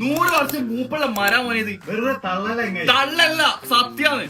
100 വർഷം മൂപ്പുള്ള മരം പോയത്. വെറുതെ തള്ളല്ല, സത്യാണ്.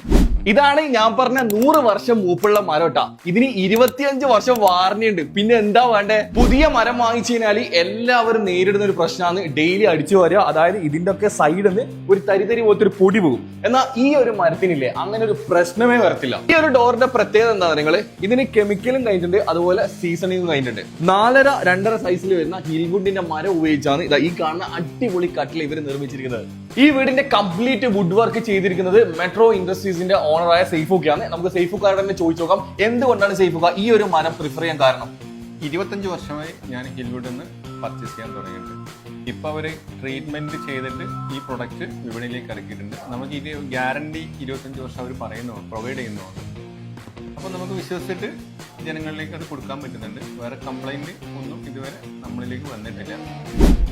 ഇതാണ് ഞാൻ പറഞ്ഞ 100 വർഷം മൂപ്പുള്ള മരട്ടാ. ഇതിന് 25 വർഷം വാറന്റി ഉണ്ട്. പിന്നെ എന്താ വേണ്ടേ? പുതിയ മരം വാങ്ങിച്ചു കഴിഞ്ഞാൽ എല്ലാവരും നേരിടുന്ന ഒരു പ്രശ്നമാണ് ഡെയിലി അടിച്ചു വരിക. അതായത് ഇതിന്റെ ഒക്കെ സൈഡിൽ നിന്ന് ഒരു തരിതരി പോലത്തെ ഒരു പൊടി പോകും. എന്നാൽ ഈ ഒരു മരത്തിനില്ലേ അങ്ങനെ ഒരു പ്രശ്നമേ വരത്തില്ല. ഈ ഒരു ഡോറിന്റെ പ്രത്യേകത എന്താ? നിങ്ങള് ഇതിന് കെമിക്കലും കഴിഞ്ഞിട്ടുണ്ട്, അതുപോലെ സീസണിങ്ങും കഴിഞ്ഞിട്ടുണ്ട്. 4.5 2.5 സൈസിൽ വരുന്ന ഹിൽവുഡിന്റെ മരം ഉപയോഗിച്ചാണ് ഇതാ ഈ കാണുന്ന അടിപൊളി കട്ടിൽ ഇവർ നിർമ്മിച്ചിരിക്കുന്നത്. ഈ വീടിന്റെ കംപ്ലീറ്റ് വുഡ് വർക്ക് ചെയ്തിരിക്കുന്നത് മെട്രോ ഇൻഡസ്ട്രീസിന്റെ ഓണറായ സെയ്ഫുക്കാണ്. നമുക്ക് സെയ്ഫുക്കാരുടെ തന്നെ ചോദിച്ചു നോക്കാം എന്തുകൊണ്ടാണ് സെയ്ഫുക്ക ഈ ഒരു മരം പ്രിഫർ ചെയ്യാൻ കാരണം. 25 വർഷമായി ഞാൻ ഹിൽവുഡിൽ നിന്ന് പർച്ചേസ് ചെയ്യാൻ തുടങ്ങിയിട്ടുണ്ട്. ഇപ്പൊ അവര് ട്രീറ്റ്മെന്റ് ചെയ്തിട്ട് ഈ പ്രൊഡക്റ്റ് വിപണിയിലേക്ക് ഇറക്കിയിട്ടുണ്ട്. നമുക്ക് ഇത് ഗ്യാരണ്ടി 25 വർഷം അവർ പറയുന്നതാണ്, പ്രൊവൈഡ് ചെയ്യുന്നതാണ്. അപ്പോൾ നമുക്ക് വിശ്വസിച്ചിട്ട് ജനങ്ങളിലേക്ക് അത് കൊടുക്കാൻ പറ്റുന്നുണ്ട്. വേറെ കംപ്ലൈന്റ് ഒന്നും ഇതുവരെ നമ്മളിലേക്ക് വന്നിട്ടില്ല.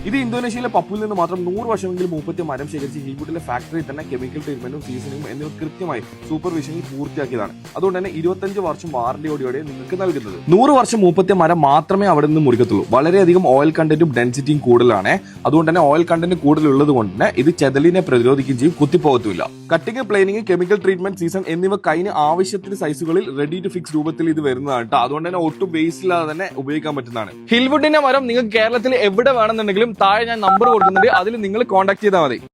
ഇത് ഇന്തോനേഷ്യയിലെ പപ്പുവിൽ നിന്ന് മാത്രം 100 വർഷമെങ്കിലും മൂപ്പത്തി മരം ശേഖരിച്ച് ഹിൽവുഡിലെ ഫാക്ടറിയിൽ തന്നെ കെമിക്കൽ ട്രീറ്റ്മെന്റും സീസണിങ്ങും എന്നിവ കൃത്യമായി സൂപ്പർവിഷനിൽ പൂർത്തിയാക്കിയതാണ്. അതുകൊണ്ട് തന്നെ 25 വർഷം വാറന്റിയോടെ നിങ്ങൾക്ക് നൽകുന്നത്. 100 വർഷം മൂപ്പത്തിയ മരം മാത്രമേ അവിടെ നിന്ന് മുറിക്കത്തുള്ളൂ. വളരെയധികം ഓയിൽ കണ്ടന്റും ഡെൻസിറ്റിയും കൂടുതലാണ്. അതുകൊണ്ട് തന്നെ ഓയിൽ കണ്ടന്റ് കൂടുതലുള്ളത് കൊണ്ട് തന്നെ ഇത് ചെതലിനെ പ്രതിരോധിക്കുകയും ചെയ്യും, കുത്തിപ്പോകത്തുമില്ല. കട്ടിങ്, പ്ലെയിനിങ്, കെമിക്കൽ ട്രീറ്റ്മെന്റ്, സീസൺ എന്നിവ കഴിഞ്ഞ് ആവശ്യത്തിന് സൈസുകളിൽ റെഡി ടു ഫിക്സ് രൂപത്തിൽ ഇത് വരുന്നതാണ് കേട്ടോ. അതുകൊണ്ട് തന്നെ ഒട്ടും വേസ്റ്റ് ഇല്ലാതെ തന്നെ ഉപയോഗിക്കാൻ പറ്റുന്നതാണ്. ഹിൽവുഡിന്റെ മരം നിങ്ങൾക്ക് കേരളത്തിൽ എവിടെ വേണമെന്നുണ്ടെങ്കിലും താഴെ ഞാൻ നമ്പർ കൊടുക്കുന്നുണ്ട്, അതിൽ നിങ്ങൾ കോൺടാക്ട് ചെയ്താൽ മതി.